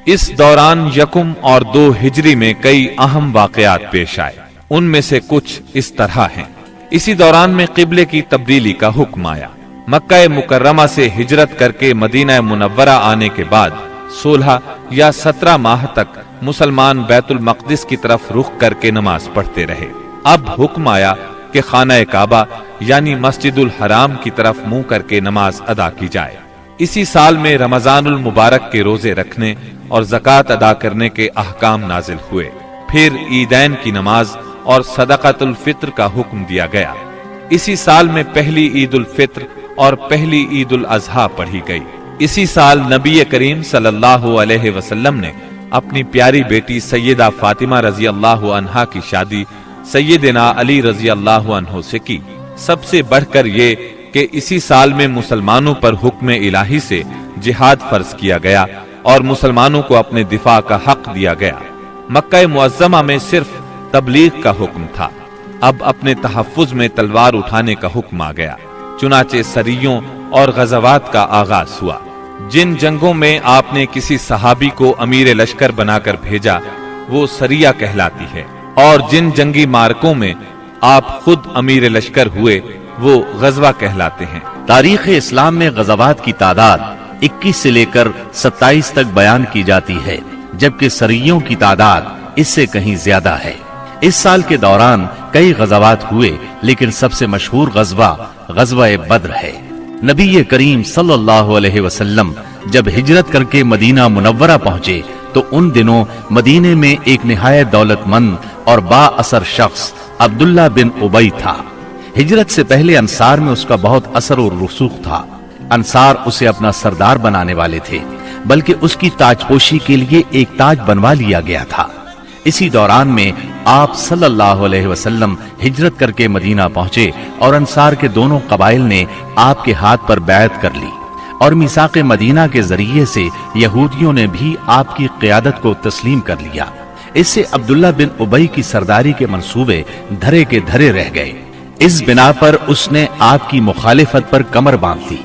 اس دوران یکم اور 2 ہجری میں کئی اہم واقعات پیش آئے، ان میں سے کچھ اس طرح ہیں۔ اسی دوران میں قبلے کی تبدیلی کا حکم آیا۔ مکہ مکرمہ سے ہجرت کر کے مدینہ منورہ آنے کے بعد 16 یا 17 ماہ تک مسلمان بیت المقدس کی طرف رخ کر کے نماز پڑھتے رہے۔ اب حکم آیا کہ خانہ کعبہ یعنی مسجد الحرام کی طرف منہ کر کے نماز ادا کی جائے۔ اسی سال میں رمضان المبارک کے روزے رکھنے اور زکوٰۃ ادا کرنے کے احکام نازل ہوئے۔ پھر عیدین کی نماز اور صدقۃ الفطر کا حکم دیا گیا۔ اسی سال میں پہلی عید الفطر اور پہلی عید الاضحیٰ پڑھی گئی۔ اسی سال نبی کریم صلی اللہ علیہ وسلم نے اپنی پیاری بیٹی سیدہ فاطمہ رضی اللہ عنہا کی شادی سیدنا علی رضی اللہ عنہ سے کی۔ سب سے بڑھ کر یہ کہ اسی سال میں مسلمانوں پر حکم الہی سے جہاد فرض کیا گیا اور مسلمانوں کو اپنے دفاع کا حق دیا گیا۔ مکہ معظمہ میں صرف تبلیغ کا حکم تھا، اب اپنے تحفظ میں تلوار اٹھانے کا حکم آ گیا۔ چنانچہ سریوں اور غزوات کا آغاز ہوا۔ جن جنگوں میں آپ نے کسی صحابی کو امیر لشکر بنا کر بھیجا وہ سریہ کہلاتی ہے، اور جن جنگی مارکوں میں آپ خود امیر لشکر ہوئے وہ غزوہ کہلاتے ہیں۔ تاریخ اسلام میں غزوات کی تعداد 21 سے لے کر 27 تک بیان کی جاتی ہے، جبکہ سریوں کی تعداد اس سے کہیں زیادہ ہے۔ اس سال کے دوران کئی غزوات ہوئے، لیکن سب سے مشہور غزوہ بدر ہے۔ نبی کریم صلی اللہ علیہ وسلم جب ہجرت کر کے مدینہ منورہ پہنچے تو ان دنوں مدینے میں ایک نہایت دولت مند اور با اثر شخص عبداللہ بن ابی تھا۔ ہجرت سے پہلے انصار میں اس کا بہت اثر و رسوخ تھا۔ انصار اسے اپنا سردار بنانے والے تھے، بلکہ اس کی تاج پوشی کے لیے ایک تاج بنوا لیا گیا تھا۔ اسی دوران میں آپ صلی اللہ علیہ وسلم ہجرت کر کے مدینہ پہنچے اور انصار کے دونوں قبائل نے آپ کے ہاتھ پر بیعت کر لی، اور میثاق مدینہ کے ذریعے سے یہودیوں نے بھی آپ کی قیادت کو تسلیم کر لیا۔ اس سے عبداللہ بن ابی کی سرداری کے منصوبے دھرے کے دھرے رہ گئے۔ اس بنا پر اس نے آپ کی مخالفت پر کمر باندھ دی۔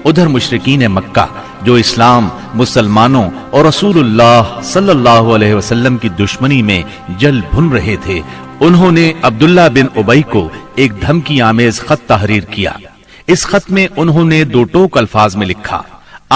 ادھر مشرکین مکہ جو اسلام، مسلمانوں اور رسول اللہ صلی اللہ علیہ وسلم کی دشمنی میں جل بھن رہے تھے، انہوں نے عبداللہ بن ابی کو ایک دھمکی آمیز خط تحریر کیا۔ اس خط میں انہوں نے 2 ٹوک الفاظ میں لکھا: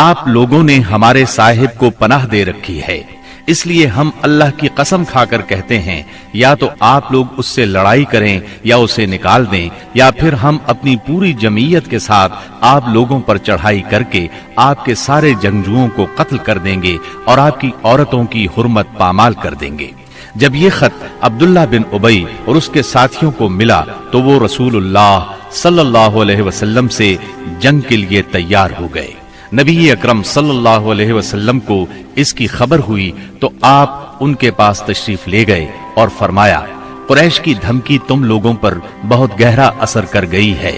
آپ لوگوں نے ہمارے صاحب کو پناہ دے رکھی ہے، اس لیے ہم اللہ کی قسم کھا کر کہتے ہیں یا تو آپ لوگ اس سے لڑائی کریں یا اسے نکال دیں، یا پھر ہم اپنی پوری جمعیت کے ساتھ آپ لوگوں پر چڑھائی کر کے آپ کے سارے جنگجوؤں کو قتل کر دیں گے اور آپ کی عورتوں کی حرمت پامال کر دیں گے۔ جب یہ خط عبداللہ بن ابی اور اس کے ساتھیوں کو ملا تو وہ رسول اللہ صلی اللہ علیہ وسلم سے جنگ کے لیے تیار ہو گئے۔ نبی اکرم صلی اللہ علیہ وسلم کو اس کی خبر ہوئی تو آپ ان کے پاس تشریف لے گئے اور فرمایا: قریش کی دھمکی تم لوگوں پر بہت گہرا اثر کر گئی ہے۔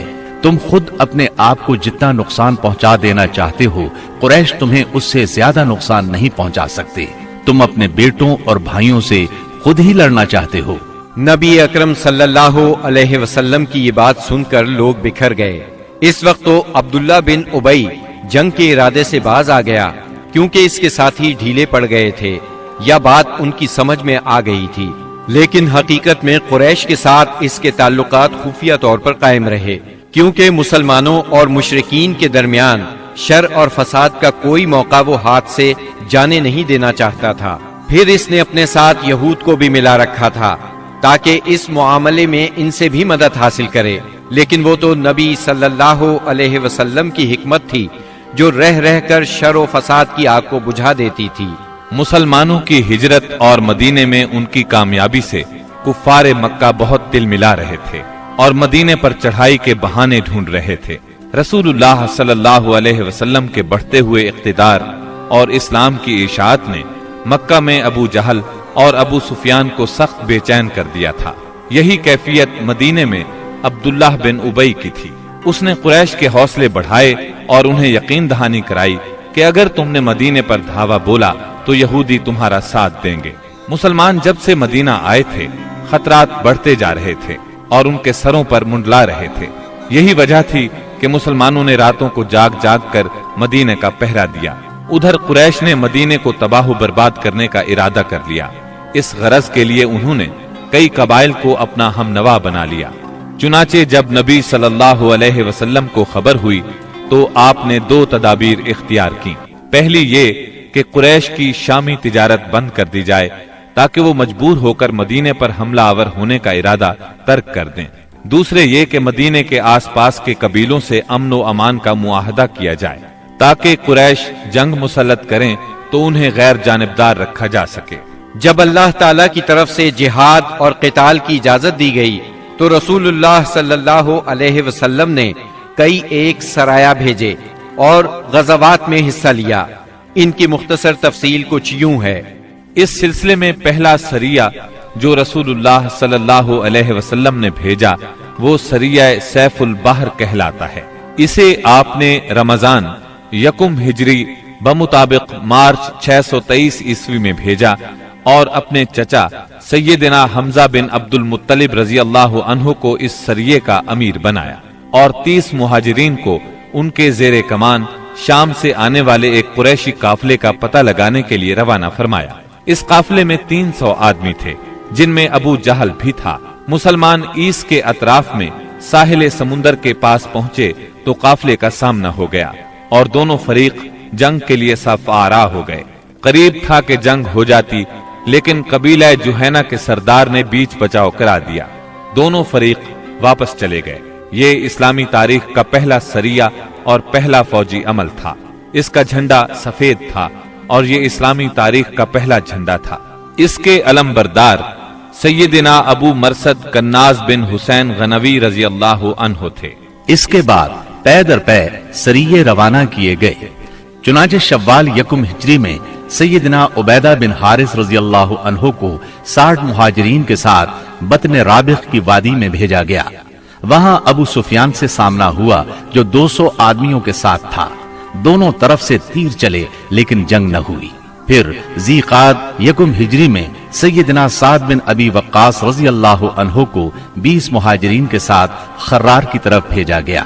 تم خود اپنے آپ کو جتنا نقصان پہنچا دینا چاہتے ہو، قریش تمہیں اس سے زیادہ نقصان نہیں پہنچا سکتے۔ تم اپنے بیٹوں اور بھائیوں سے خود ہی لڑنا چاہتے ہو۔ نبی اکرم صلی اللہ علیہ وسلم کی یہ بات سن کر لوگ بکھر گئے۔ اس وقت تو عبداللہ بن ابی جنگ کے ارادے سے باز آ گیا، کیونکہ اس کے ساتھی ڈھیلے پڑ گئے تھے یا بات ان کی سمجھ میں آ گئی تھی، لیکن حقیقت میں قریش کے ساتھ اس کے تعلقات خفیہ طور پر قائم رہے، کیونکہ مسلمانوں اور مشرکین کے درمیان شر اور فساد کا کوئی موقع وہ ہاتھ سے جانے نہیں دینا چاہتا تھا۔ پھر اس نے اپنے ساتھ یہود کو بھی ملا رکھا تھا تاکہ اس معاملے میں ان سے بھی مدد حاصل کرے، لیکن وہ تو نبی صلی اللہ علیہ وسلم کی حکمت تھی جو رہ رہ کر شر و فساد کی آگ کو بجھا دیتی تھی۔ مسلمانوں کی ہجرت اور مدینے میں ان کی کامیابی سے کفار مکہ بہت دل ملا رہے تھے اور مدینے پر چڑھائی کے بہانے ڈھونڈ رہے تھے۔ رسول اللہ صلی اللہ علیہ وسلم کے بڑھتے ہوئے اقتدار اور اسلام کی اشاعت نے مکہ میں ابو جہل اور ابو سفیان کو سخت بے چین کر دیا تھا۔ یہی کیفیت مدینے میں عبداللہ بن ابی کی تھی۔ اس نے قریش کے حوصلے بڑھائے اور انہیں یقین دہانی کرائی کہ اگر تم نے مدینے پر دھاوا بولا تو یہودی تمہارا ساتھ دیں گے۔ مسلمان جب سے مدینہ آئے تھے خطرات بڑھتے جا رہے تھے اور ان کے سروں پر منڈلا رہے تھے۔ یہی وجہ تھی کہ مسلمانوں نے راتوں کو جاگ جاگ کر مدینے کا پہرا دیا۔ उधर कुरैश ने मदीने को तबाह बर्बाद करने का इरादा कर लिया। इस गरज के लिए उन्होंने कई कबाइल को अपना हमनवा बना लिया। चुनाचे जब नबी सल्लल्लाहु अलैहि वसल्लम को खबर हुई तो आपने दो तदाबीर इख्तियार की। पहली ये कि कुरैश की शामी तिजारत बंद कर दी जाए ताकि वो मजबूर होकर मदीने पर हमला आवर होने का इरादा तर्क कर दें। दूसरे ये कि मदीने के आसपास के कबीलों से अमन व अमान का मुआहदा किया जाए ताकि कुरैश जंग मुसल्लत करें तो उन्हें गैर जानिबदार रखा जा सके। जब अल्लाह ताला की तरफ से जिहाद और क़िताल की इजाजत दी गई तो रसूलुल्लाह सल्लल्लाहु अलैहि वसल्लम ने कई एक सराया भेजे और गज़वात में हिस्सा लिया। इनकी मुख्तसर तफसील कुछ यूं है। इस सिलसिले में पहला सरिया जो रसूलुल्लाह सल्लल्लाहु अलैहि वसल्लम ने भेजा वो सरिया सैफुल बहर कहलाता है। इसे आपने रमजान यकुम हिजरी बमुताबिक मार्च 623 ईस्वी में भेजा और अपने चचा सैयदना हमजा बिन अब्दुल मुत्तलिब रजी अल्लाह अन्हु को इस सरिये का अमीर बनाया और 30 मुहाजिरीन को उनके जेरे कमान शाम से आने वाले एक कुरैशी काफले का पता लगाने के लिए रवाना फरमाया। इस काफले में 300 आदमी थे जिनमें अबू जहल भी था। मुसलमान ईस के अतराफ में साहिल समुंदर के पास पहुंचे तो काफले का सामना हो गया और दोनों फरीक जंग के लिए सफ आरा हो गए। करीब था कि जंग हो जाती लेकिन कबीला जुहैना के सरदार ने बीच बचाव करा दिया। दोनों फरीक वापस चले गए। ये इस्लामी तारीख का पहला सरिया और पहला फौजी अमल था। इसका झंडा सफेद था और ये इस्लामी तारीख का पहला झंडा था। इसके अलमबरदार सैयदना अबू मरसद कन्नाज बिन हुसैन गनवी रजी अल्लाह अन्हु थे। इसके बाद पै दर पै सरिये रवाना किए गए। चुनाचे शव्वाल यकुम हिजरी में सैयदना उबैदा बिन हारिस रजी अल्लाह अन्हु को 60 मुहाजिरीन के साथ बतन राबिख की वादी में भेजा गया। वहां अबू सुफियान से सामना हुआ जो 200 आदमियों के साथ था। दोनों तरफ से तीर चले लेकिन जंग न हुई। फिर ज़ीक़ाद यकुम हिजरी में सैयदना साद बिन अबी वक्कास रजी अल्लाह अन्हु को 20 मुहाजिरीन के साथ खर्रार की तरफ भेजा गया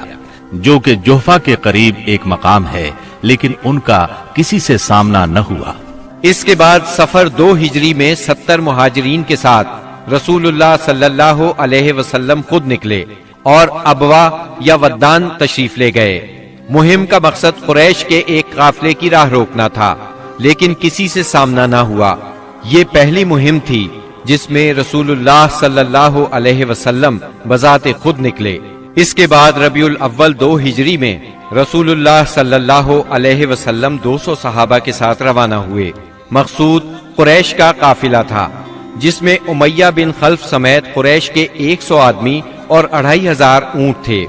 जो कि जोहफा के करीब एक मकाम है, लेकिन उनका किसी से सामना न हुआ। इसके बाद सफर 2 हिजरी में 70 मुहाजिरीन के साथ रसूलुल्लाह सल्लल्लाहु अलैहि वसल्लम खुद निकले और अबवा या वद्दान तशरीफ ले गए। मुहिम का मकसद कुरैश के एक काफले की राह रोकना था, लेकिन किसी से सामना न हुआ। ये पहली मुहिम थी जिसमें रसूलुल्लाह सल्लल्लाहु अलैहि वसल्लम बजाते खुद निकले। इसके बाद रबीउल अव्वल 2 हिजरी में रसूलुल्लाह सल्लल्लाहु अलैहि वसल्लम 200 सहाबा के साथ रवाना हुए। मकसूद कुरैश का काफिला था जिसमें उमैया बिन खल्फ समेत कुरैश के 100 आदमी और 2500 ऊंट थे।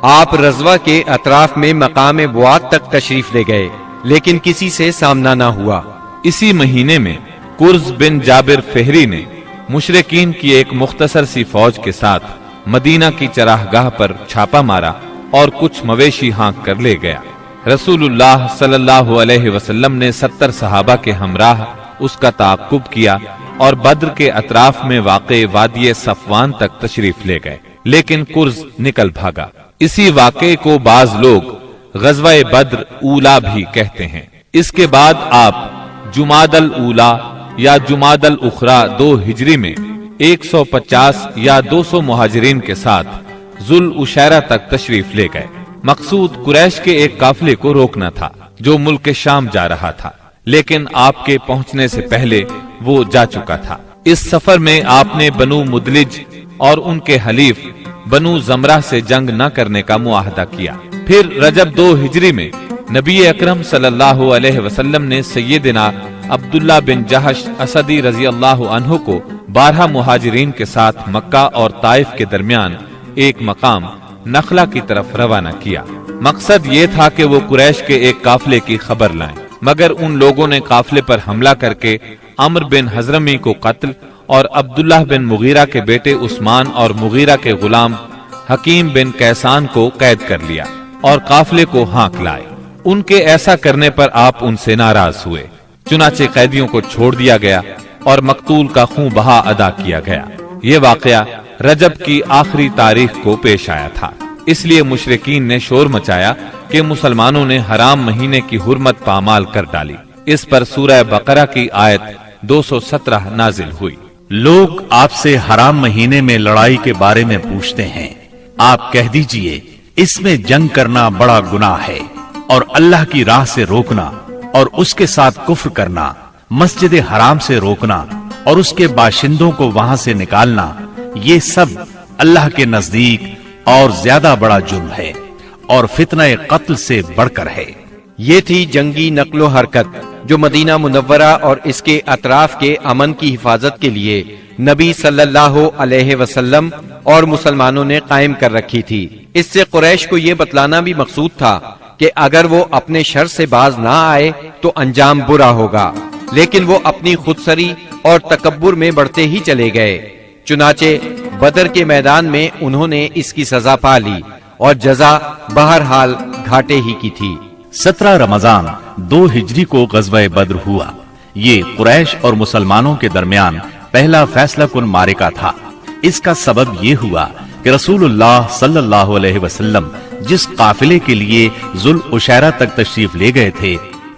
आप रज़वा के अतराफ में मकाम बुआत तक तशरीफ ले गए, लेकिन किसी से सामना न हुआ। इसी महीने में कुर्ज बिन जाबिर फेहरी ने मुशरिकीन की एक मुख्तसर सी फौज के साथ मदीना की चराहगाह पर छापा मारा और कुछ मवेशी हाँक कर ले गया। रसूलुल्लाह सल्लल्लाहु अलैहि वसल्लम ने 70 सहाबा के हमराह उसका ताक़ुब किया और बद्र के अतराफ में वाक़े वादिये सफवान तक तशरीफ ले गए, लेकिन कुर्ज निकल भागा। इसी वाक़े को बाज लोग ग़ज़वा-ए बद्र ऊला भी कहते हैं। इसके बाद आप जुमादल ऊला या जुमादल उखरा 2 हिजरी में 150 या 200 मुहाजिरीन के साथ जुल उशैरा तक तशरीफ ले गए। मकसूद कुरैश के एक काफिले को रोकना था जो मुल्क शाम जा रहा था, लेकिन आपके पहुंचने से पहले वो जा चुका था। इस सफर में आपने बनु मुदलिज और उनके हलीफ बनु जमरा से जंग न करने का मुआहदा किया। फिर रजब 2 हिजरी में नबी अकरम सल्लल्लाहु अलैहि वसल्लम ने सैयदना अब्दुल्ला बिन जहश असदी रजी अल्लाह अन्हु को 12 मुहाजिरीन के साथ मक्का और ताइफ के दरमियान एक मकाम नखला की तरफ रवाना किया। मकसद ये था कि वो कुरैश के एक काफिले की खबर लाएं, मगर उन लोगों ने काफिले पर हमला करके अम्र बिन हजरमी को कत्ल और अब्दुल्लाह बिन मुगीरा के बेटे उस्मान और मुगीरा के गुलाम हकीम बिन कैसान को कैद कर लिया और काफिले को हाँक लाए। उनके ऐसा करने पर आप उनसे नाराज हुए। चुनाचे कैदियों को छोड़ दिया गया और मकतूल का खून बहा अदा किया गया। ये वाकया रजब की आखिरी तारीख को पेश आया था। इसलिए मुशरिकीन ने शोर मचाया कि मुसलमानों ने हराम महीने की हुर्मत पामाल कर डाली। इस पर सूरह बकरा की आयत 217 नाजिल हुई। लोग आपसे हराम महीने में लड़ाई के बारे में पूछते हैं। आप कह दीजिए, इसमें जंग करना बड़ा गुनाह है और अल्लाह की राह से रोकना और उसके साथ कुफ्र करना, मस्जिद हराम से रोकना और उसके बाशिंदों को वहां से निकालना, ये सब अल्लाह के नजदीक और ज्यादा बड़ा जुर्म है और फितना कत्ल से बढ़कर है। ये थी जंगी नक्लो हरकत जो मदीना मुनव्वरा और इसके अतराफ के अमन की हिफाजत के लिए नबी सल्लल्लाहु अलैहि वसल्लम और मुसलमानों ने कायम कर रखी थी। इससे कुरैश को ये बतलाना भी मकसूद था कि अगर वो अपने शर से बाज ना आए तो अंजाम बुरा होगा, लेकिन वो अपनी खुदसरी और तकब्बुर में बढ़ते ही चले गए। चुनाचे बदर के मैदान में उन्होंने इसकी सजा पा ली और जजा बहरहाल घाटे ही की थी। 17 रमजान 2 हिजरी को गज़वा बद्र हुआ। ये कुरैश और मुसलमानों के दरमियान पहला फैसला कुन मारिका था। इसका सबब ये हुआ कि रसूलुल्लाह सल्लल्लाहु अलैहि वसल्लम जिस काफिले के लिए जुल उशैरा तक तशरीफ ले गए थे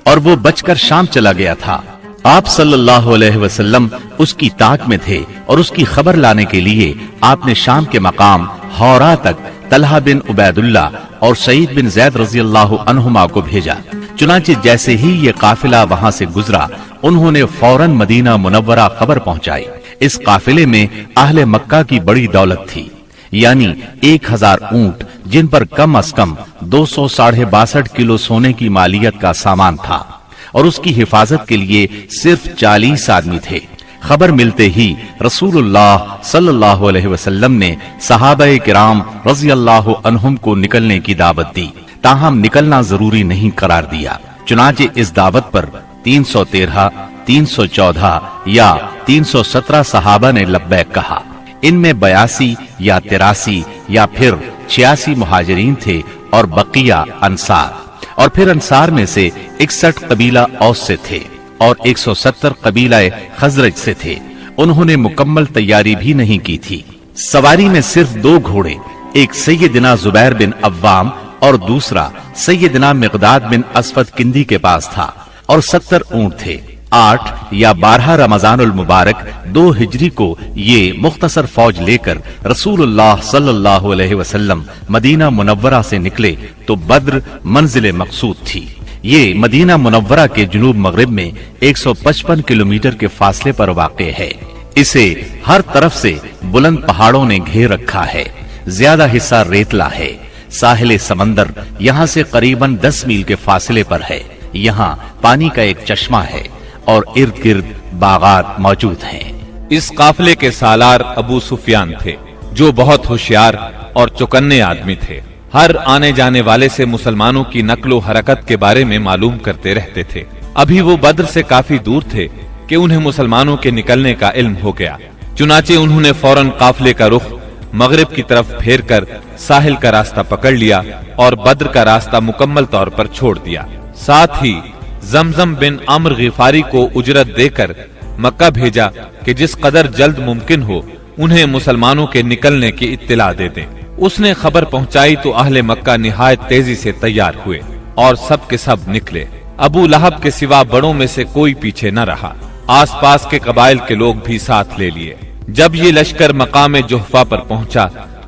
और वो बचकर शाम चला गया था, आप सल्लल्लाहु अलैहि वसल्लम उसकी ताक में थे और उसकी खबर लाने के लिए आपने शाम के मकाम हौरा तक तलहा बिन उबैदुल्लाह और सईद बिन ज़ैद रज़ियल्लाहु अन्हुमा को भेजा। चुनांचे जैसे ही ये काफिला वहां से गुजरा, उन्होंने फौरन मदीना मुनव्वरा खबर पहुंचाई। इस काफिले में अहले मक्का की बड़ी दौलत थी, यानी 1000 ऊंट जिन पर कम अज कम 262 किलो सोने की मालियत का सामान था और उसकी हिफाजत के लिए सिर्फ 40 आदमी थे। खबर मिलते ही रसूलुल्लाह सल्लल्लाहु अलैहि वसल्लम ने सहाबाए किराम रज़ियल्लाहु अन्हुम को निकलने की दावत दी, ताहम निकलना जरूरी नहीं करार दिया। चुनांचे इस दावत पर 313, 314 या 317 सहाबा ने लब्बैक कहा। इनमें 82 या 83 या फिर 86 मुहाजिरीन थे और बकिया अंसार, और फिर अंसार में से 61 कबीला औस से थे और 170 कबीला खजरज से थे। उन्होंने मुकम्मल तैयारी भी नहीं की थी। सवारी में सिर्फ 2 घोड़े, एक सैयदना जुबैर बिन अव्वाम और दूसरा सैयदना मिक़दाद बिन अस्वद किंदी के पास था, और 70 ऊंट थे। 8 या 12 रमजानुल मुबारक 2 हिजरी को ये मुख्तसर फौज लेकर रसूलुल्लाह सल्लल्लाहु अलैहि वसल्लम मदीना मुनव्वरा से निकले तो बद्र मंजिल मकसूद थी। ये मदीना मुनव्वरा के जुनूब मगरिब में 155 किलोमीटर के फासले पर वाक़ है। इसे हर तरफ से बुलंद पहाड़ों ने घेर रखा है। ज्यादा हिस्सा रेतला है। साहिल समंदर यहाँ से करीबन 10 मील के फासले पर है। यहाँ पानी का एक चश्मा है और इर्द गिर्द बागात मौजूद हैं। इस काफिले के सालार अबू सुफियान थे, जो बहुत होशियार और चौकन्ने आदमी थे। हर आने जाने वाले से मुसलमानों की नक्लो हरकत के बारे में मालूम करते रहते थे। अभी वो बद्र से काफी दूर थे कि उन्हें मुसलमानों के निकलने का इल्म हो गया। चुनाचे उन्होंने फौरन काफिले का रुख मगरिब की तरफ फेर कर साहिल का रास्ता पकड़ लिया और बद्र का रास्ता मुकम्मल तौर पर छोड़ दिया। साथ ही जमजम बिन अम्र गिफारी को उजरत देकर मक्का भेजा कि जिस कदर जल्द मुमकिन हो उन्हें मुसलमानों के निकलने की इत्तिला दे दें। उसने खबर पहुंचाई तो अहले मक्का निहायत तेजी से तैयार हुए और सब के सब निकले। अबू लहब के सिवा बड़ों में से कोई पीछे न रहा। आसपास के कबाइल के लोग भी साथ ले लिए। जब ये लश्कर मकाम जुहफा पर पहुंचा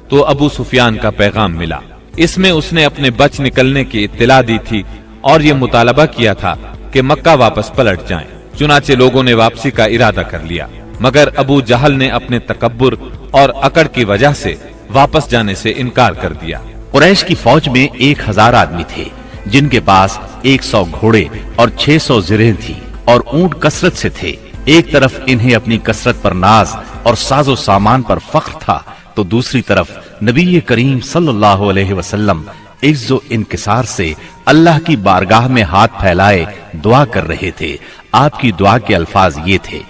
तो अबू सुफियान का पैगाम मिला। इसमें उसने अपने बच निकलने की इत्तिला दी थी और ये मुतालबा किया था कि मक्का वापस पलट जाएं। चुनाचे लोगों ने वापसी का इरादा कर लिया, मगर अबू जहल ने अपने तकब्बुर और अकड़ की वजह से वापस जाने से इनकार कर दिया। कुरैश की फौज में 1000 आदमी थे, जिनके पास 100 घोड़े और 600 जिरें थी और ऊंट कसरत से थे। एक तरफ इन्हें अपनी कसरत पर नाज और साजो सामान पर फख्र था, तो दूसरी तरफ नबी करीम सल्लल्लाहु अलैहि वसल्लम इज्जो इनकिसार से अल्लाह की बारगाह में हाथ फैलाए दुआ कर रहे थे। आपकी दुआ के अल्फाज ये थे,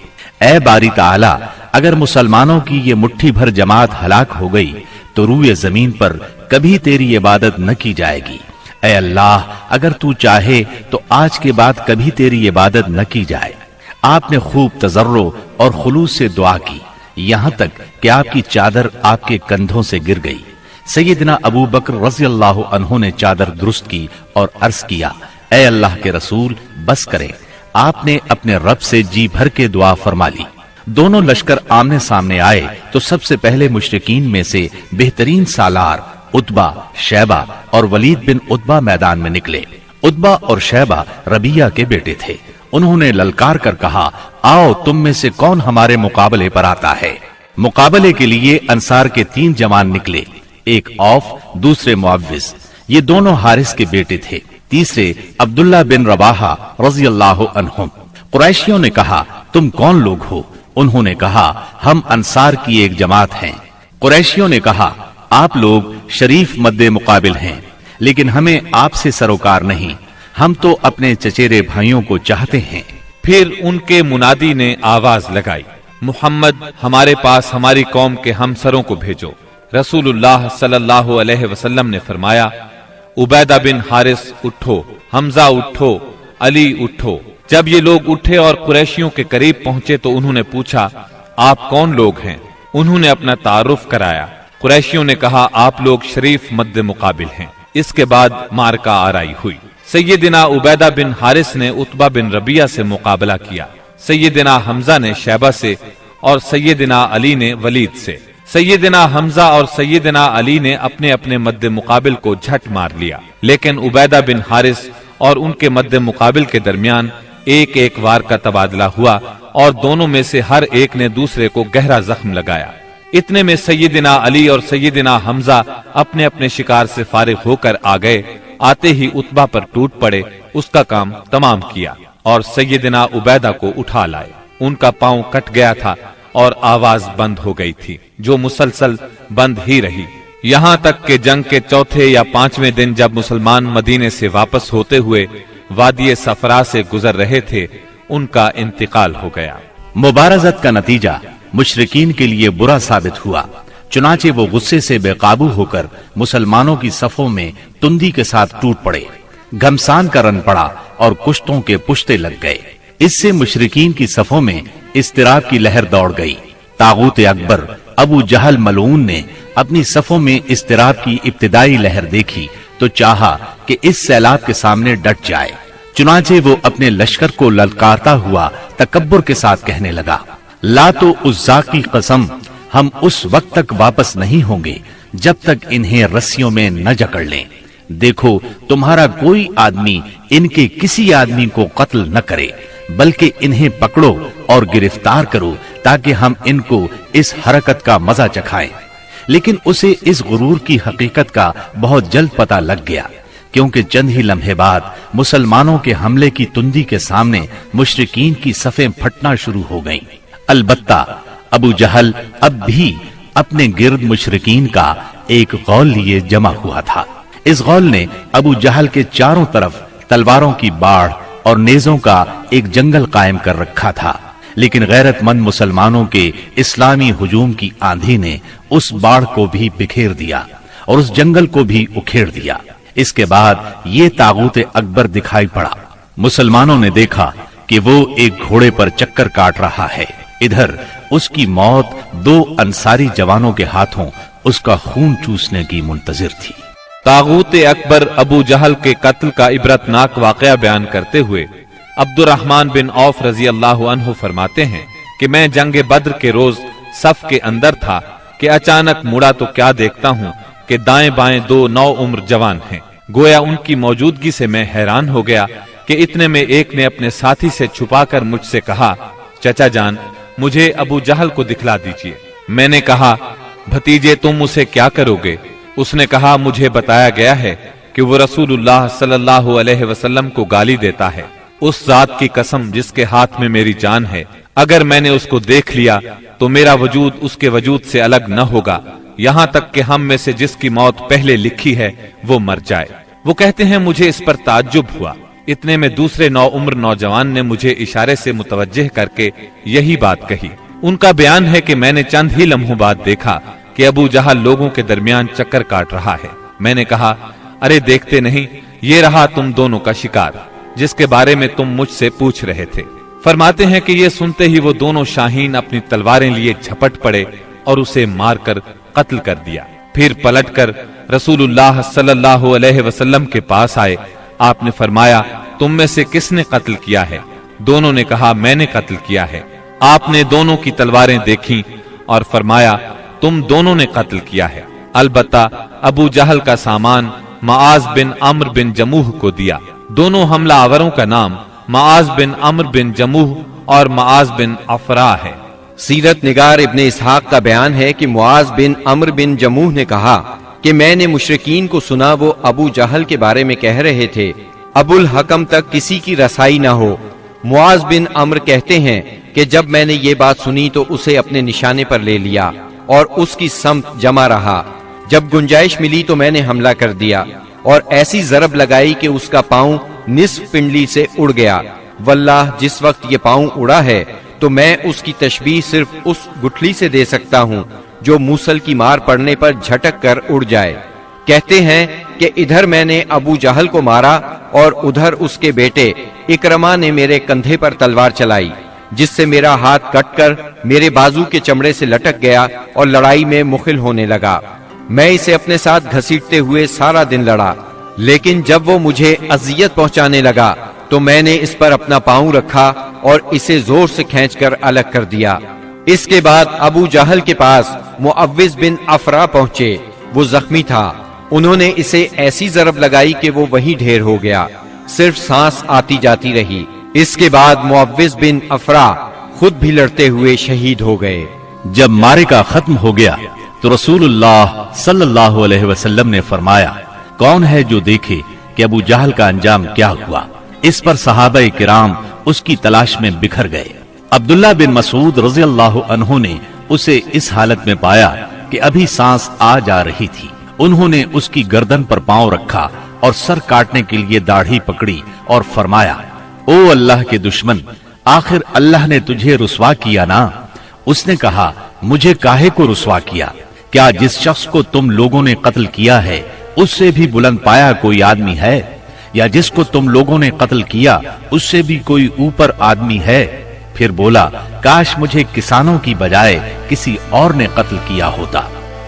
ऐ बारी ताला, अगर मुसलमानों की ये मुट्ठी भर जमात हलाक हो गई तो रूए जमीन पर कभी तेरी इबादत न की जाएगी। ऐ अल्लाह, अगर तू चाहे तो आज के बाद कभी तेरी इबादत न की जाए। आपने खूब तजर्रो और खुलूस से दुआ की, यहाँ तक कि आपकी चादर आपके कंधों से गिर गई। सैयदना अबू बकर रज़ी अल्लाह अन्हु ने चादर दुरुस्त की और अर्ज किया, ऐ अल्लाह के रसूल, बस करें। आपने अपने रब से जी भर के दुआ फरमा ली। दोनों लश्कर आमने सामने आए तो सबसे पहले मुशरिकीन में से बेहतरीन सालार उतबा, शैबा और वलीद बिन उतबा मैदान में निकले। उतबा और शैबा रबिया के बेटे थे। उन्होंने ललकार कर कहा, आओ तुम में से कौन हमारे मुकाबले पर आता है। मुकाबले के लिए अंसार के 3 जवान निकले, एक औफ, दूसरे मुअव्विज। ये दोनों हारिस के बेटे थे, तीसरे अब्दुल्ला बिन रवाहा रज़ी अल्लाह अन्हुम। कुरैशियों ने कहा, तुम कौन लोग हो? उन्होंने कहा, हम अंसार की एक जमात हैं। कुरैशियों ने कहा, आप लोग शरीफ मद्दे मुकाबिल हैं, लेकिन हमें आपसे सरोकार नहीं, हम तो अपने चचेरे भाइयों को चाहते हैं। फिर उनके मुनादी ने आवाज लगाई, मुहम्मद, हमारे पास हमारी कौम के हमसरों को भेजो। रसूलुल्लाह सल्लल्लाहु अलैहि वसल्लम ने फरमाया, उबैदा बिन हारिस उठो, हमजा उठो, अली उठो। जब ये लोग उठे और कुरैशियों के करीब पहुंचे तो उन्होंने पूछा, आप कौन लोग हैं? उन्होंने अपना तारुफ कराया। कुरैशियों ने कहा, आप लोग शरीफ मद्दे मुकाबिल हैं। इसके बाद मारका आराई हुई। सैयदना उबैदा बिन हारिस ने उतबा बिन रबिया से मुकाबला किया, सैयदना हमजा ने शैबा से और सैयदना अली ने वलीद से। सैयदना हमजा और सैयदना अली ने अपने अपने मद्दे मुकाबिल को झट मार लिया, लेकिन उबैदा बिन हारिस और उनके मद्दे मुकाबिल के दरमियान एक एक वार का तबादला हुआ और दोनों में से हर एक ने दूसरे को गहरा जख्म लगाया। इतने में सैयदना अली और सैयदना हमजा अपने अपने शिकार से फारिग होकर आ गए। आते ही उतबा पर टूट पड़े, उसका काम तमाम किया और सैयदना उबैदा को उठा लाए। उनका पांव कट गया था और आवाज बंद हो गई थी, जो मुसलसल बंद ही रही, यहाँ तक कि जंग के चौथे या 5वें दिन जब मुसलमान मदीने से वापस होते हुए वादी सफरा से गुजर रहे थे, उनका इंतकाल हो गया। मुबारजत का नतीजा मुशरिकीन के लिए बुरा साबित हुआ। चुनाचे वो गुस्से से बेकाबू होकर मुसलमानों की सफों में तुंदी के साथ टूट पड़े। घमसान का रन पड़ा और कुश्तों के पुश्ते लग गए। इससे मुशरिकीन की सफों में इस्तिराब की लहर दौड़ गई। तागूत अकबर अबू जहल मलऊन ने अपनी सफों में इस्तिराब की इब्तिदाई लहर देखी तो चाहा कि इस सैलाब के सामने डट जाए। चुनाचे वो अपने लश्कर को ललकारता हुआ तकब्बुर के साथ कहने लगा, लातो उज़्ज़ा की कसम, हम उस वक्त तक वापस नहीं होंगे जब तक इन्हें रस्सियों में न जकड़ लें। देखो, तुम्हारा कोई आदमी इनके किसी आदमी को कत्ल न करे, बल्कि इन्हें पकड़ो और गिरफ्तार करो ताकि हम इनको इस हरकत का मजा चखाएं। लेकिन उसे इस गुरूर की हकीकत का बहुत जल्द पता लग गया, क्योंकि चंद ही लम्हे बाद मुसलमानों के हमले की तुंदी के सामने मुशरिकीन की सफें फटना शुरू हो गईं। अलबत्ता अबू जहल अब भी अपने गिर्द मुशरिकीन का एक गौल लिए जमा हुआ था। इस गौल ने अबू जहल के चारों तरफ तलवारों की बाढ़ और नेजों का एक जंगल कायम कर रखा था, लेकिन गैरतमंद मुसलमानों के इस्लामी हुजूम की आंधी ने उस बाढ़ को भी बिखेर दिया और उस जंगल को भी उखेड़ दिया। इसके बाद ये तागूत अकबर दिखाई पड़ा। मुसलमानों ने देखा कि वो एक घोड़े पर चक्कर काट रहा है। इधर उसकी मौत 2 अंसारी जवानों के हाथों उसका खून चूसने की मुंतजिर थी। तागूत अकबर अबू जहल के कत्ल का इबरतनाक वाकया बयान करते हुए अब्दुर्रहमान बिन औफ रजी अल्लाह अन्हु फरमाते हैं कि मैं जंग बद्र के रोज सफ के अंदर था कि अचानक मुड़ा तो क्या देखता हूँ कि दाएं बाएं 2 नौ उम्र जवान हैं। गोया उनकी मौजूदगी से मैं हैरान हो गया कि इतने में एक ने अपने साथी से छुपाकर मुझसे कहा, चचा जान, मुझे अबू जहल को दिखला दीजिए। मैंने कहा, भतीजे तुम उसे क्या करोगे? उसने कहा, मुझे बताया गया है कि वो रसूलुल्लाह सल्लल्लाहु अलैहि वसल्लम को गाली देता है। उस जात की कसम जिसके हाथ में मेरी जान है, अगर मैंने उसको देख लिया तो मेरा वजूद उसके वजूद से अलग न होगा, यहाँ तक कि हम में से जिसकी मौत पहले लिखी है वो मर जाए। वो कहते हैं, मुझे इस पर ताज्जुब हुआ। इतने में दूसरे 9 उम्र नौजवान ने मुझे इशारे से मुतवज्जिह करके यही बात कही। उनका बयान है कि मैंने चंद ही लम्हों बाद देखा कि अबू जहल लोगों के दरमियान चक्कर काट रहा है। मैंने कहा, अरे देखते नहीं, ये रहा तुम दोनों का शिकार जिसके बारे में तुम मुझसे पूछ रहे थे। फरमाते हैं कि ये सुनते ही वो दोनों शाहीन अपनी तलवारें लिए झपट पड़े और उसे मारकर कत्ल कर दिया। फिर पलटकर रसूलुल्लाह सल्लल्लाहु अलैहि वसल्लम के पास आए। आपने फरमाया, तुम में से किसने कत्ल किया है? दोनों ने कहा, मैंने कत्ल किया है। आपने दोनों की तलवारें देखीं और फरमाया, तुम दोनों ने कत्ल किया है। अलबत्ता अबू जहल का सामान माआज बिन अम्र बिन जमूह को दिया। दोनों हमलावरों का नाम माआज बिन अम्र बिन जमूह और माआज बिन अफरा है। सीरत निगार इब्ने इसहाक का बयान है कि मुआज बिन अम्र बिन जमूह ने कहा कि मैंने मुशरिकीन को सुना, वो अबू जहल के बारे में कह रहे थे, अबुल हकम तक किसी की रसाई ना हो। मुआज बिन अम्र कहते हैं कि जब मैंने ये बात सुनी तो उसे अपने निशाने पर ले लिया और उसकी समत जमा रहा। जब गुंजाइश मिली तो मैंने हमला कर दिया और ऐसी जरब लगाई कि उसका पांव निस्फ पिंडली से उड़ गया। वल्लाह, जिस वक्त ये पांव उड़ा है तो मैं उसकी तशबीह सिर्फ उस गुठली से दे सकता हूँ जो मूसल की मार पड़ने पर झटक कर उड़ जाए। कहते हैं कि इधर मैंने अबू जहल को मारा और उधर उसके बेटे इकरमा ने मेरे कंधे पर तलवार चलाई, जिससे मेरा हाथ कटकर मेरे बाजू के चमड़े से लटक गया और लड़ाई में मुखिल होने लगा। मैं इसे अपने साथ घसीटते हुए सारा दिन लड़ा, लेकिन जब वो मुझे अजियत पहुंचाने लगा तो मैंने इस पर अपना पांव रखा और इसे जोर से खींचकर अलग कर दिया। इसके बाद अबू जहल के पास मुअव्विज बिन अफरा पहुंचे। वो जख्मी था। उन्होंने इसे ऐसी जरब लगाई कि वो वहीं ढेर हो गया, सिर्फ सांस आती जाती रही। इसके बाद मुअव्विज बिन अफरा खुद भी लड़ते हुए शहीद हो गए। जब मारिका खत्म हो गया तो रसूलुल्लाह सल्लल्लाहु अलैहि वसल्लम ने फरमाया, कौन है जो देखे कि अबू जहल का अंजाम क्या हुआ? इस पर सहाबा किराम उसकी तलाश में बिखर गए। अब्दुल्ला बिन मसूद रज़ियल्लाहु अन्हु ने उसे इस हालत में पाया कि अभी सांस आ जा रही थी। उन्होंने उसकी गर्दन पर पांव रखा और सर काटने के लिए दाढ़ी पकड़ी और फरमाया, ओ अल्लाह के दुश्मन, आखिर अल्लाह ने तुझे रुसवा किया ना? उसने कहा, मुझे काहे को रुसवा किया? क्या जिस शख्स को तुम लोगों ने कत्ल किया है उससे भी बुलंद पाया कोई आदमी है? या जिसको तुम लोगों ने कत्ल किया उससे भी कोई ऊपर आदमी है? फिर बोला, काश मुझे किसानों की बजाय किसी और ने कत्ल किया होता।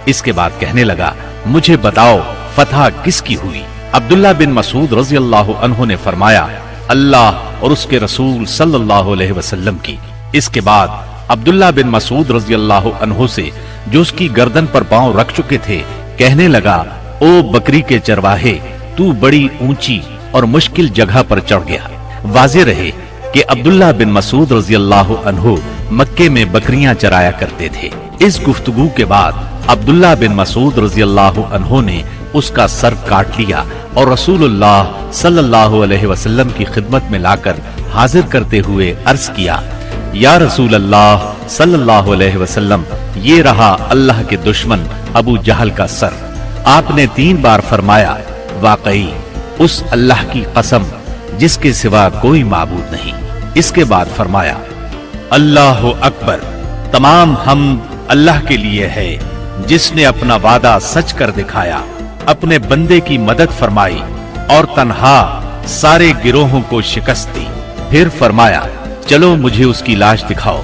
इसके बाद कहने लगा, मुझे बताओ फतह किसकी हुई? अब्दुल्ला बिन मसूद रज़ियल्लाहु अन्हु ने फरमाया, अल्लाह और उसके रसूल सल्लल्लाहु अलैहि वसल्लम की। इसके बाद अब्दुल्ला बिन मसूद रज़ियल्लाहु अन्हु से, जो उसकी गर्दन पर पांव रख चुके थे, कहने लगा, ओ बकरी के चरवाहे, तू बड़ी ऊंची और मुश्किल जगह पर चढ़ गया। वाज़ेह रहे कि अब्दुल्ला बिन मसूद रज़ियल्लाहु अन्हु मक्के में बकरियां चराया करते थे। इस गुफ्तगू के बाद अब्दुल्ला बिन मसूद रज़ियल्लाहु अन्हु ने उसका सर काट लिया और रसूलुल्लाह सल्लल्लाहु अलैहि वसल्लम की खिदमत में लाकर हाजिर करते हुए अर्ज किया, या रसूल अल्लाह सल्लल्लाहु अलैहि वसल्लम, ये रहा अल्लाह के दुश्मन अबू जहल का सर। आपने 3 बार फरमाया, वाकई उस अल्लाह की कसम जिसके सिवा कोई माबूद नहीं। इसके बाद फरमाया, अल्लाह अकबर, तमाम हमद अल्लाह के लिए है जिसने अपना वादा सच कर दिखाया, अपने बंदे की मदद फरमाई और तन्हा सारे गिरोहों को शिकस्त दी। फिर फरमाया, चलो मुझे उसकी लाश दिखाओ।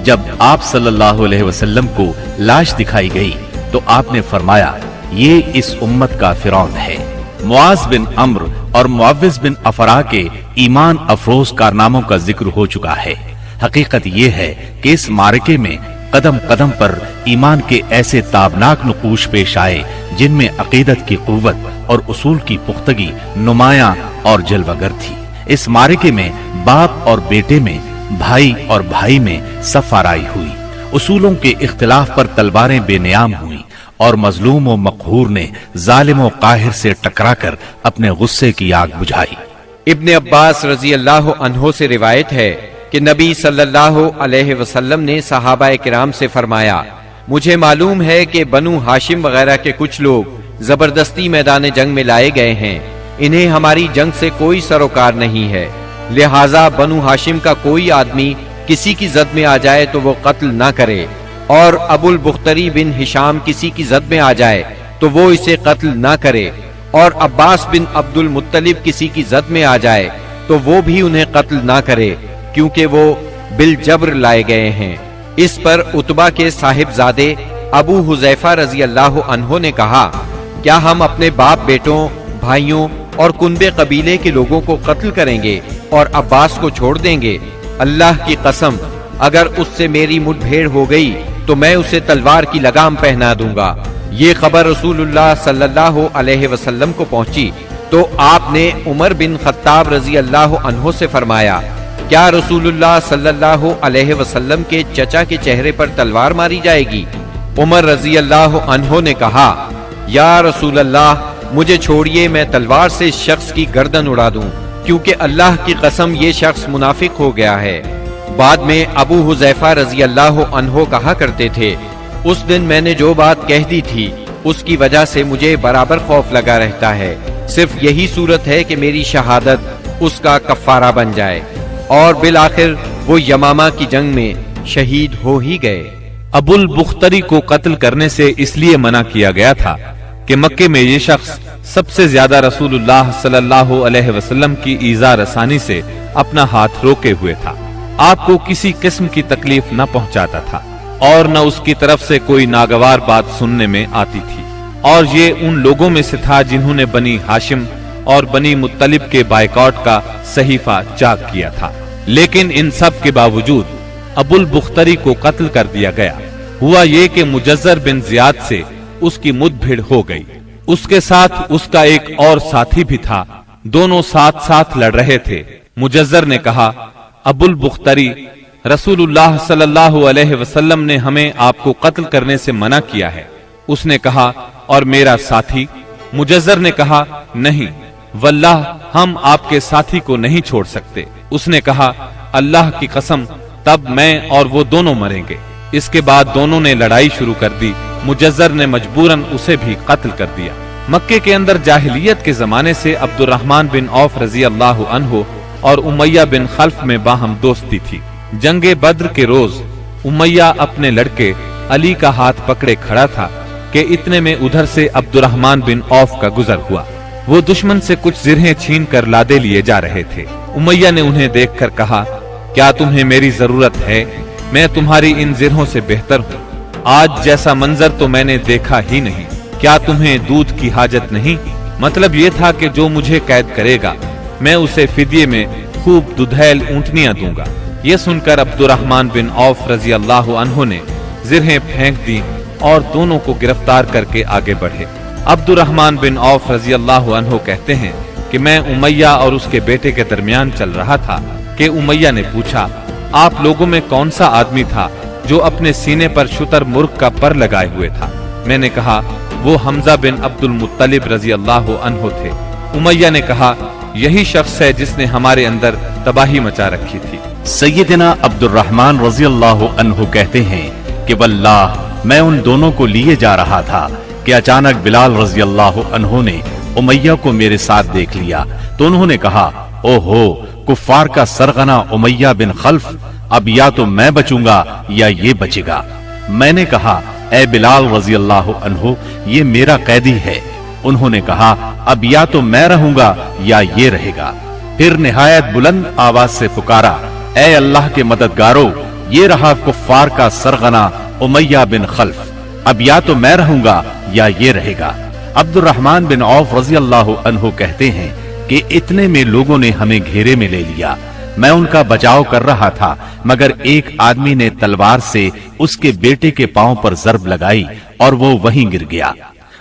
जब आप सल्लल्लाहु अलैहि वसल्लम को लाश दिखाई गई तो आपने फरमाया, ये इस उम्मत का फिरौन है। मुआज बिन अम्र और मुअव्विज बिन अफरा के ईमान अफरोज कारनामों का जिक्र हो चुका है। हकीकत ये है कि इस मारके में कदम कदम पर ईमान के ऐसे ताबनाक नुकूश पेश आए जिनमें अकीदत की कुव्वत और उसूल की पुख्तगी नुमायां और जलवागर थी। इस मारके में बाप और बेटे में, भाई और भाई में सफाराई हुई। उसूलों के इख्तिलाफ पर तलवारें बेनियाम हुई और मजलूम व मकहूर ने जालिम व काहिर से टकराकर अपने गुस्से की आग बुझाई। इब्ने अब्बास रज़ियल्लाहु अन्हु से रिवायत है कि नबी सल्लल्लाहु अलैहि वसल्लम ने सहाबा किराम से फरमाया, मुझे मालूम है कि बनु हाशिम वगैरह के कुछ लोग जबरदस्ती मैदान जंग में लाए गए हैं। इन्हें हमारी जंग से कोई सरोकार नहीं है, लिहाजा बनु हाशिम का कोई आदमी किसी की जद में आ जाए तो वो कत्ल ना करे, और अबुल बुख्तरी बिन हिशाम किसी की जद में आ जाए तो वो इसे कत्ल ना करे, और अब्बास बिन अब्दुल मुत्तलिब किसी की जद में आ जाए तो वो भी उन्हें कत्ल ना करे, क्योंकि वो बिल जब्र लाए गए हैं। इस पर उतबा के साहिबजादे ابو حذیفہ رضی اللہ عنہ نے کہا، کیا ہم اپنے باپ بیٹوں، بھائیوں اور کنبے قبیلے کے لوگوں کو قتل کریں گے اور عباس کو چھوڑ دیں گے؟ اللہ کی قسم، اگر اس سے میری مٹ بھیڑ ہو گئی تو میں اسے تلوار کی لگام پہنا دوں گا۔ یہ خبر رسول اللہ صلی اللہ علیہ وسلم کو پہنچی تو آپ نے عمر بن خطاب رضی اللہ عنہ سے فرمایا، کیا رسول اللہ صلی اللہ علیہ وسلم کے چچا کے چہرے پر تلوار ماری جائے گی؟ عمر رضی اللہ عنہ نے کہا، یا رسول اللہ، مجھے چھوڑیے، میں تلوار سے اس شخص کی گردن اڑا دوں، کیونکہ اللہ کی قسم یہ شخص منافق ہو گیا ہے۔ بعد میں ابو حذیفہ رضی اللہ عنہ کہا کرتے تھے، اس دن میں نے جو بات کہہ دی تھی اس کی وجہ سے مجھے برابر خوف لگا رہتا ہے، صرف یہی صورت ہے کہ میری شہادت اس کا کفارہ بن جائے، اور بالآخر وہ یمامہ کی جنگ میں شہید ہو ہی گئے۔ ابو البختری کو قتل کرنے سے اس لیے منع کیا گیا تھا کہ مکے میں یہ شخص سب سے زیادہ رسول اللہ صلی اللہ علیہ وسلم کی ایذا رسانی سے اپنا ہاتھ روکے ہوئے تھا، آپ کو کسی قسم کی تکلیف نہ پہنچاتا تھا اور نہ اس کی طرف سے کوئی ناگوار بات سننے میں آتی تھی، اور یہ ان لوگوں میں سے تھا جنہوں نے بنی ہاشم اور بنی مطلب کے بائیکاٹ کا صحیفہ چاک کیا تھا۔ لیکن ان سب کے باوجود ابو البختری کو قتل کر دیا گیا۔ ہوا یہ کہ مجزر بن زیاد سے اس کی مد بھیڑ ہو گئی، اس کے ساتھ اس کا ایک اور ساتھی بھی تھا، دونوں ساتھ ساتھ لڑ رہے تھے۔ مجزر نے کہا، ابو البختری، رسول اللہ صلی اللہ علیہ وسلم نے ہمیں آپ کو قتل کرنے سے منع کیا ہے۔ اس نے کہا، اور میرا ساتھی؟ مجزر نے کہا، نہیں واللہ ہم آپ کے ساتھی کو نہیں چھوڑ سکتے۔ اس نے کہا، اللہ کی قسم، تب میں اور وہ دونوں مریں گے۔ اس کے بعد دونوں نے لڑائی شروع کر دی، مجزر نے مجبوراً اسے بھی قتل کر دیا۔ مکے کے اندر جاہلیت کے زمانے سے عبد الرحمن بن عوف رضی اللہ عنہ اور امیہ بن خلف میں باہم دوستی تھی۔ جنگ بدر کے روز امیہ اپنے لڑکے علی کا ہاتھ پکڑے کھڑا تھا کہ اتنے میں ادھر سے عبد الرحمن بن عوف کا گزر ہوا۔ وہ دشمن سے کچھ زرہیں چھین کر لادے لیے جا رہے تھے۔ امیہ نے انہیں دیکھ کر کہا، کیا تمہیں میری ضرورت ہے؟ میں تمہاری ان زرہوں سے بہتر ہوں، آج جیسا منظر تو میں نے دیکھا ہی نہیں۔ کیا تمہیں دودھ کی حاجت نہیں؟ مطلب یہ تھا کہ جو مجھے قید کرے گا میں اسے فدیے میں خوب ددھیل اونٹنیاں دوں گا۔ یہ سن کر عبد الرحمن بن عوف رضی اللہ عنہ نے زرہیں پھینک دی اور دونوں کو گرفتار کر کے آگے بڑھے۔ عبد الرحمن بن عوف رضی اللہ عنہ کہتے ہیں کہ میں امیہ اور اس کے بیٹے کے درمیان چل رہا تھا کہ امیہ نے پوچھا، آپ لوگوں میں کون سا آدمی تھا جو اپنے سینے پر شتر مرغ کا پر لگائے ہوئے تھا؟ میں نے کہا، وہ حمزہ بن عبد المطلب رضی اللہ عنہ تھے۔ امیہ نے کہا، یہی شخص ہے جس نے ہمارے اندر تباہی مچا رکھی تھی۔ سیدنا عبد الرحمن رضی اللہ عنہ کہتے ہیں کہ واللہ میں ان دونوں کو لیے جا رہا تھا کہ اچانک بلال رضی اللہ عنہ نے امیہ کو میرے ساتھ دیکھ لیا تو انہوں نے کہا، او ہو کفار کا سرغنہ امیہ بن خلف، اب یا تو میں بچوں گا یا یہ بچے گا۔ میں نے کہا، اے بلال رضی اللہ عنہ، یہ میرا قیدی ہے۔ انہوں نے کہا، اب یا تو میں رہوں گا یا یہ رہے گا۔ پھر نہایت بلند آواز سے پکارا، اے اللہ کے مددگارو، یہ رہا کفار کا سرغنہ امیہ بن خلف، اب یا تو میں رہوں گا یا یہ رہے گا۔ عبد الرحمن بن عوف رضی اللہ عنہ کہتے ہیں کہ اتنے میں لوگوں نے ہمیں گھیرے میں لے لیا۔ میں ان کا بچاؤ کر رہا تھا مگر ایک آدمی نے تلوار سے اس کے بیٹے کے پاؤں پر ضرب لگائی اور وہ وہیں گر گیا۔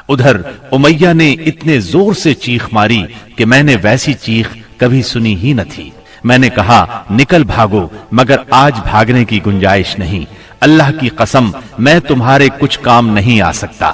ادھر امیہ نے اتنے زور سے چیخ ماری کہ میں نے ویسی چیخ کبھی سنی ہی نہ تھی۔ میں نے کہا، نکل بھاگو، مگر آج بھاگنے کی گنجائش نہیں، اللہ کی قسم میں تمہارے کچھ کام نہیں آ سکتا۔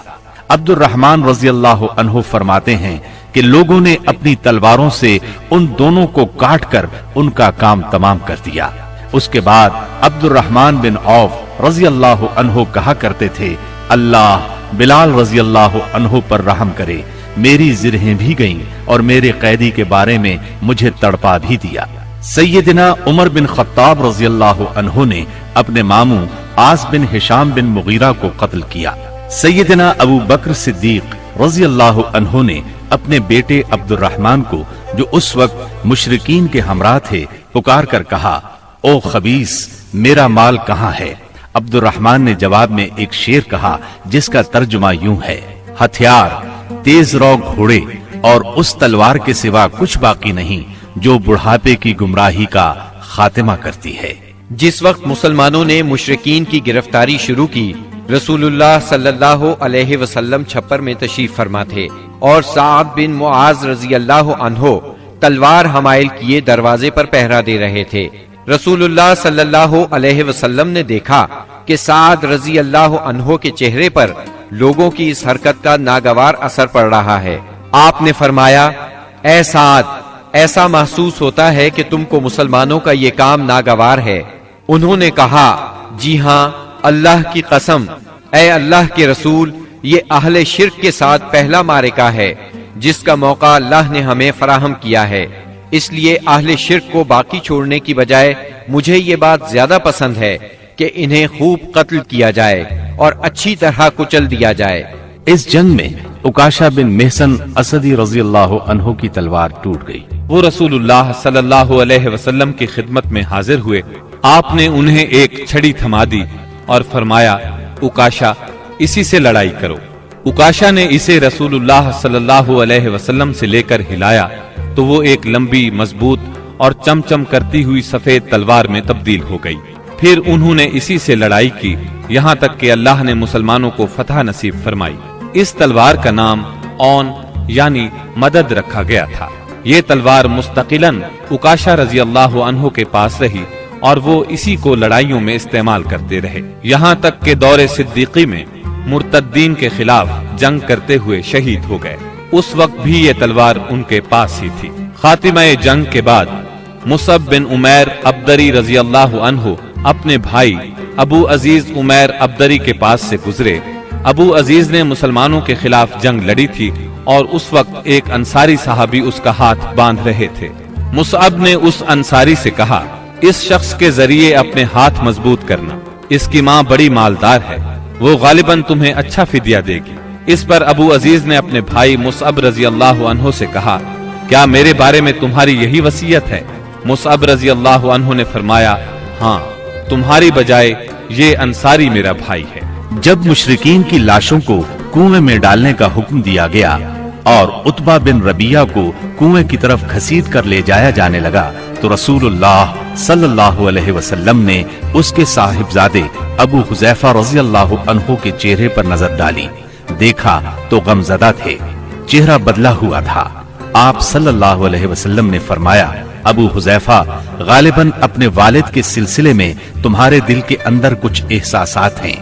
عبد الرحمن رضی اللہ عنہ فرماتے ہیں کہ لوگوں نے اپنی تلواروں سے ان دونوں کو کاٹ کر ان کا کام تمام کر دیا۔ اس کے بعد عبد الرحمن بن عوف رضی اللہ عنہ کہا کرتے تھے، اللہ بلال رضی اللہ عنہ پر رحم کرے، میری زرہیں بھی گئیں اور میرے قیدی کے بارے میں مجھے تڑپا بھی دیا۔ سیدنا عمر بن خطاب رضی اللہ عنہ نے اپنے ماموں عاص بن ہشام بن مغیرہ کو قتل کیا۔ سیدنا ابو بکر صدیق رضی اللہ عنہ نے اپنے بیٹے عبد الرحمن کو، جو اس وقت مشرکین کے ہمراہ تھے، پکار کر کہا، او خبیث، میرا مال کہاں ہے؟ عبد الرحمن نے جواب میں ایک شعر کہا جس کا ترجمہ یوں ہے: ہتھیار، تیز رو گھوڑے اور اس تلوار کے سوا کچھ باقی نہیں جو بڑھاپے کی گمراہی کا خاتمہ کرتی ہے۔ جس وقت مسلمانوں نے مشرکین کی گرفتاری شروع کی، رسول اللہ صلی اللہ علیہ وسلم چھپر میں تشریف فرما تھے اور سعد بن معاذ رضی اللہ عنہ تلوار حمائل کیے دروازے پر پہرا دے رہے تھے۔ رسول اللہ صلی اللہ علیہ وسلم نے دیکھا کہ سعد رضی اللہ عنہ کے چہرے پر لوگوں کی اس حرکت کا ناگوار اثر پڑ رہا ہے۔ آپ نے فرمایا: اے سعد، ایسا محسوس ہوتا ہے کہ تم کو مسلمانوں کا یہ کام ناگوار ہے۔ انہوں نے کہا: جی ہاں، اللہ کی قسم، اے اللہ کے رسول، یہ اہل شرک کے ساتھ پہلا معرکہ ہے جس کا موقع اللہ نے ہمیں فراہم کیا ہے، اس لیے اہل شرک کو باقی چھوڑنے کی بجائے مجھے یہ بات زیادہ پسند ہے کہ انہیں خوب قتل کیا جائے اور اچھی طرح کچل دیا جائے۔ اس جنگ میں عکاشہ بن محصن اسدی رضی اللہ عنہ کی تلوار ٹوٹ گئی۔ وہ رسول اللہ صلی اللہ علیہ وسلم کی خدمت میں حاضر ہوئے۔ آپ نے انہیں ایک چھڑی تھما دی اور فرمایا: عکاشہ، اسی سے لڑائی کرو۔ عکاشہ نے اسے رسول اللہ صلی اللہ علیہ وسلم سے لے کر ہلایا تو وہ ایک لمبی، مضبوط اور چمچم کرتی ہوئی سفید تلوار میں تبدیل ہو گئی۔ پھر انہوں نے اسی سے لڑائی کی یہاں تک کہ اللہ نے مسلمانوں کو فتح نصیب فرمائی۔ اس تلوار کا نام اون یعنی مدد رکھا گیا تھا۔ یہ تلوار مستقلاً عکاشہ رضی اللہ عنہ کے پاس رہی اور وہ اسی کو لڑائیوں میں استعمال کرتے رہے، یہاں تک کہ دور صدیقی میں مرتدین کے خلاف جنگ کرتے ہوئے شہید ہو گئے۔ اس وقت بھی یہ تلوار ان کے پاس ہی تھی۔ خاتمہ جنگ کے بعد مصعب بن عمیر ابدری رضی اللہ عنہ اپنے بھائی ابو عزیز عمیر ابدری کے پاس سے گزرے۔ ابو عزیز نے مسلمانوں کے خلاف جنگ لڑی تھی اور اس وقت ایک انصاری صحابی اس کا ہاتھ باندھ رہے تھے۔ مصعب نے اس انصاری سے کہا: اس شخص کے ذریعے اپنے ہاتھ مضبوط کرنا، اس کی ماں بڑی مالدار ہے، وہ غالباً تمہیں اچھا فدیہ دے گی۔ اس پر ابو عزیز نے اپنے بھائی مصعب رضی اللہ عنہ سے کہا: کیا میرے بارے میں تمہاری یہی وصیت ہے؟ مصعب رضی اللہ عنہ نے فرمایا: ہاں، تمہاری بجائے یہ انصاری میرا بھائی ہے۔ جب مشرکین کی لاشوں کو کنویں میں ڈالنے کا حکم دیا گیا اور عتبہ بن ربیعہ کو کنویں کی طرف گھسیٹ کر لے جایا جانے لگا تو رسول اللہ صلی اللہ علیہ وسلم نے اس کے صاحبزادے ابو حذیفہ رضی اللہ عنہ کے چہرے پر نظر ڈالی۔ دیکھا تو غمزدہ تھے، چہرہ بدلا ہوا تھا۔ آپ صلی اللہ علیہ وسلم نے فرمایا: ابو حذیفہ، غالباً اپنے والد کے سلسلے میں تمہارے دل کے اندر کچھ احساسات ہیں۔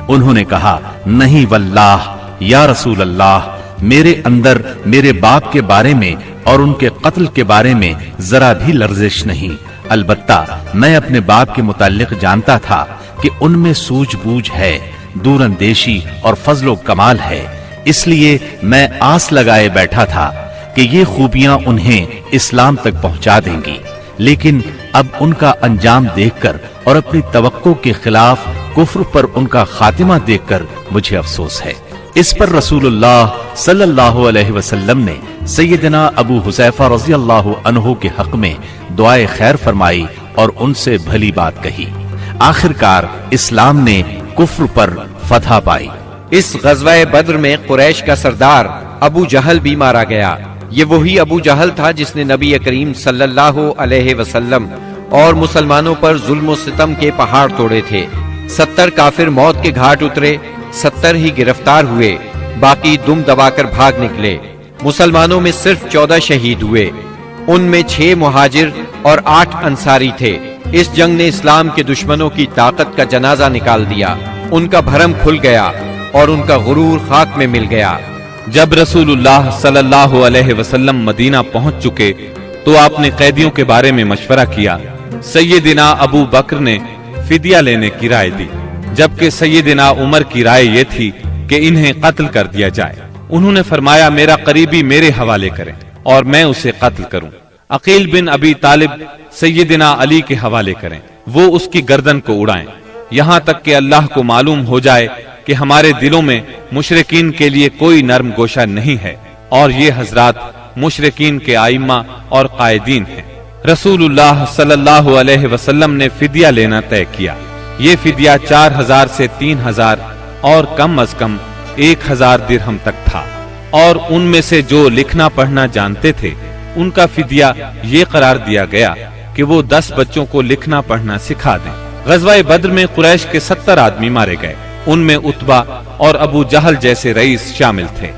انہوں نے کہا: نہیں واللہ یا رسول اللہ، میرے اندر میرے باپ کے بارے میں اور ان کے قتل کے بارے میں ذرا بھی لرزش نہیں، البتہ میں اپنے باپ کے متعلق جانتا تھا کہ ان میں سوجھ بوجھ ہے، دور اندیشی اور فضل و کمال ہے، اس لیے میں آس لگائے بیٹھا تھا کہ یہ خوبیاں انہیں اسلام تک پہنچا دیں گی، لیکن اب ان کا انجام دیکھ کر اور اپنی توقع کے خلاف کفر پر ان کا خاتمہ دیکھ کر مجھے افسوس ہے۔ اس پر رسول اللہ صلی اللہ علیہ وسلم نے سیدنا ابو حذیفہ رضی اللہ عنہ کے حق میں دعائے خیر فرمائی اور ان سے بھلی بات کہی۔ آخرکار اسلام نے کفر پر فتح پائی۔ اس غزوہ بدر میں قریش کا سردار ابو جہل بھی مارا گیا۔ یہ وہی ابو جہل تھا جس نے نبی کریم صلی اللہ علیہ وسلم اور مسلمانوں پر ظلم و ستم کے پہاڑ توڑے تھے۔ 70 کافر موت کے گھاٹ اترے، 70 ہی گرفتار ہوئے، باقی دم دبا کر بھاگ نکلے۔ مسلمانوں میں صرف 14 شہید ہوئے، ان میں 6 مہاجر اور 8 انصاری تھے۔ اس جنگ نے اسلام کے دشمنوں کی طاقت کا جنازہ نکال دیا، ان کا بھرم کھل گیا اور ان کا غرور خاک میں مل گیا۔ جب رسول اللہ صلی اللہ علیہ وسلم مدینہ پہنچ چکے تو آپ نے قیدیوں کے بارے میں مشورہ کیا۔ سیدنا ابو بکر نے فدیہ لینے کی رائے دی، جبکہ سیدنا عمر کی رائے یہ تھی کہ انہیں قتل کر دیا جائے۔ انہوں نے فرمایا: میرا قریبی میرے حوالے کریں اور میں اسے قتل کروں۔ عقیل بن ابی طالب سیدنا علی کے حوالے کریں، وہ اس کی گردن کو اڑائیں، یہاں تک کہ اللہ کو معلوم ہو جائے کہ ہمارے دلوں میں مشرکین کے لیے کوئی نرم گوشہ نہیں ہے، اور یہ حضرات مشرکین کے ائمہ اور قائدین ہیں۔ رسول اللہ صلی اللہ علیہ وسلم نے فدیہ لینا طے کیا۔ یہ فدیہ 4000 سے 3000 اور کم از کم 1000 درہم تک تھا، اور ان میں سے جو لکھنا پڑھنا جانتے تھے ان کا فدیہ یہ قرار دیا گیا کہ وہ 10 بچوں کو لکھنا پڑھنا سکھا دیں۔ غزوہ بدر میں قریش کے 70 آدمی مارے گئے، ان میں عتبہ اور ابو جہل جیسے رئیس شامل تھے۔